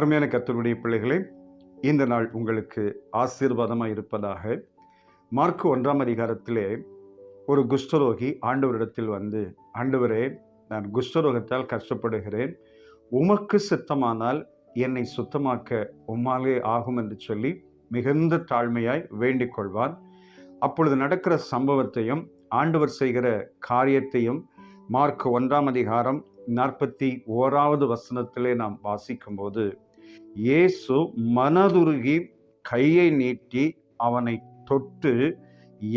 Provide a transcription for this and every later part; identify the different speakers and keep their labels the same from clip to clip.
Speaker 1: அருமையான கர்த்தருடைய பிள்ளைகளே, இந்த நாள் உங்களுக்கு ஆசீர்வாதமாக இருப்பதாக. மார்க்கு 1ஆம் அதிகாரத்திலே ஒரு குஷ்டரோகி ஆண்டவரிடத்தில் வந்து, ஆண்டவரே, நான் குஷ்டரோகத்தால் கஷ்டப்படுகிறேன், உமக்கு சித்தமானால் என்னை சுத்தமாக்க உம்மாலே ஆகும் என்று சொல்லி மிகுந்த தாழ்மையாய் வேண்டிக் கொள்வான். அப்பொழுது நடக்கிற சம்பவத்தையும் ஆண்டவர் செய்கிற காரியத்தையும் மார்க் 1ஆம் அதிகாரம் 41வது வசனத்திலே நாம் வாசிக்கும்போது, இயேசு மனதுருகி கையை நீட்டி அவனை தொட்டு,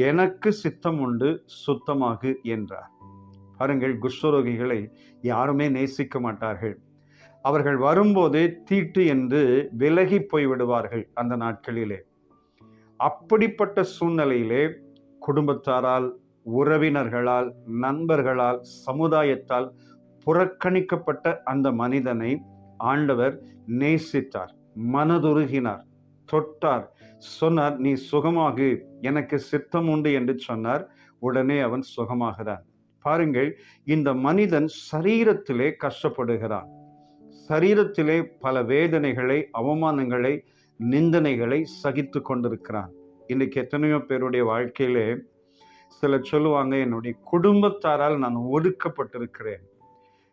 Speaker 1: எனக்கு சித்தம் உண்டு, சுத்தமாகு என்றார். பாருங்கள், குஷ்டரோகிகளை யாருமே நேசிக்க மாட்டார்கள். அவர்கள் வரும்போதே தீட்டு என்று விலகி போய்விடுவார்கள். அந்த நாட்களிலே அப்படிப்பட்ட சூழ்நிலையிலே குடும்பத்தாரால், உறவினர்களால், நண்பர்களால், சமுதாயத்தால் புறக்கணிக்கப்பட்ட அந்த மனிதனை ஆண்டவர் நேசித்தார், மனதுருகினார், தொட்டார், சொன்னார், நீ சுகமாகு, எனக்கு சித்தம் உண்டு என்று சொன்னார். உடனே அவன் சுகமாகிறான். பாருங்கள், இந்த மனிதன் சரீரத்திலே கஷ்டப்படுகிறான். சரீரத்திலே பல வேதனைகளை, அவமானங்களை, நிந்தனைகளை சகித்து கொண்டிருக்கிறான். இன்னைக்கு எத்தனையோ பேருடைய வாழ்க்கையிலே சிலர் சொல்லுவாங்க, என்னுடைய குடும்பத்தாரால் நான் ஒடுக்கப்பட்டிருக்கிறேன்,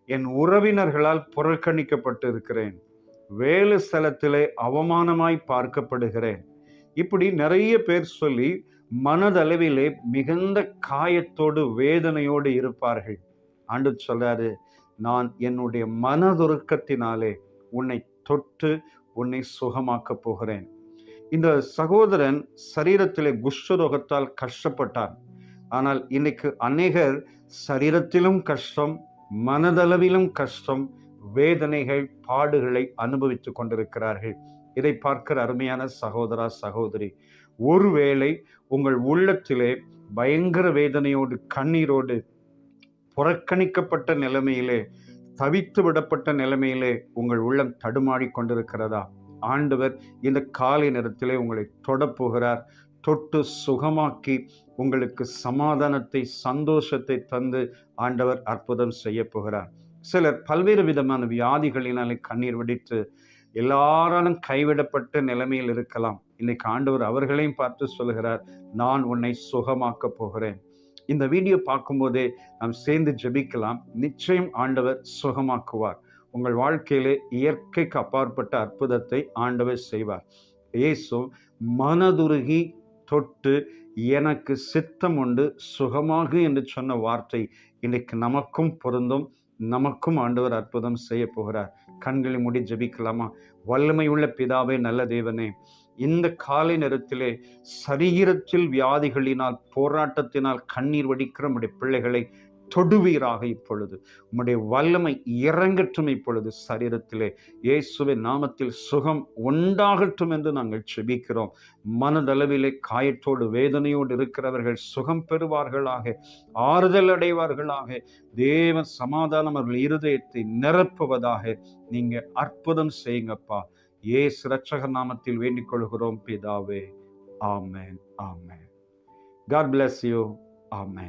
Speaker 1: என் உறவினர்களால் புறக்கணிக்கப்பட்டு இருக்கிறேன், வேலை ஸ்தலத்திலே அவமானமாய் பார்க்கப்படுகிறேன். இப்படி நிறைய பேர் சொல்லி மனதளவிலே மிகுந்த காயத்தோடு, வேதனையோடு இருப்பார்கள். ஆண்டவர் சொல்றாரு, நான் என்னுடைய மனதுருக்கத்தினாலே உன்னை தொட்டு உன்னை சுகமாக்க போகிறேன். இந்த சகோதரன் சரீரத்திலே குஷ்டரோகத்தால் கஷ்டப்பட்டான். ஆனால் இன்னைக்கு அநேகர் சரீரத்திலும் கஷ்டம், மனதளவிலும் கஷ்டம், வேதனைகள், பாடுகளை அனுபவித்துக் கொண்டிருக்கிறார்கள். இதை பார்க்கிற அருமையான சகோதரா, சகோதரி, ஒருவேளை உங்கள் உள்ளத்திலே பயங்கர வேதனையோடு, கண்ணீரோடு, புறக்கணிக்கப்பட்ட நிலைமையிலே, தவித்து விடப்பட்ட நிலைமையிலே உங்கள் உள்ளம் தடுமாறி கொண்டிருக்கிறதா? ஆண்டவர் இந்த காலை நேரத்திலே உங்களை தொடப்போகிறார். தொட்டு சுகமாக்கி உங்களுக்கு சமாதானத்தை, சந்தோஷத்தை தந்து ஆண்டவர் அற்புதம் செய்ய போகிறார். சிலர் பல்வேறு விதமான வியாதிகளினாலே கண்ணீர் வடித்து எல்லாராலும் கைவிடப்பட்ட நிலைமையில் இருக்கலாம். இன்னைக்கு ஆண்டவர் அவர்களையும் பார்த்து சொல்கிறார், நான் உன்னை சுகமாக்க போகிறேன். இந்த வீடியோ பார்க்கும்போதே நாம் சேர்ந்து ஜெபிக்கலாம். நிச்சயம் ஆண்டவர் சுகமாக்குவார். உங்கள் வாழ்க்கையிலே இயற்கைக்கு அப்பாற்பட்ட அற்புதத்தை ஆண்டவர் செய்வார். இயேசு மனதுருகி தொட்டு, எனக்கு சித்தம் உண்டு, சுகமாகு என்று சொன்ன வார்த்தை இன்னைக்கு நமக்கும் பொருந்தும். நமக்கும் ஆண்டவர் அற்புதம் செய்ய போகிறார். கண்களை மூடி ஜெபிக்கலாமா? வல்லமை உள்ள பிதாவே, நல்ல தேவனே, இந்த காலை நேரத்திலே சரீரத்தில் வியாதிகளினால், போராட்டத்தினால் கண்ணீர் வடிக்கிற நம்முடைய பிள்ளைகளை தொடுவீராக. இப்பொழுது உம்முடைய வல்லமை இறங்கட்டும். இப்பொழுது சரீரத்திலே இயேசுவின் நாமத்தில் சுகம் உண்டாகட்டும் என்று நாங்கள் செபிக்கிறோம். மனதளவிலே காயத்தோடு, வேதனையோடு இருக்கிறவர்கள் சுகம் பெறுவார்களாக, ஆறுதல் அடைவார்களாக. தேவ சமாதானம் அவர்கள் இருதயத்தை நிரப்புவதாக. நீங்க அற்புதம் செய்யுங்கப்பா. இயேசு இரட்சகர் நாமத்தில் வேண்டிக் கொள்கிறோம் பிதாவே. ஆமென், ஆமென். God bless you. ஆமென்.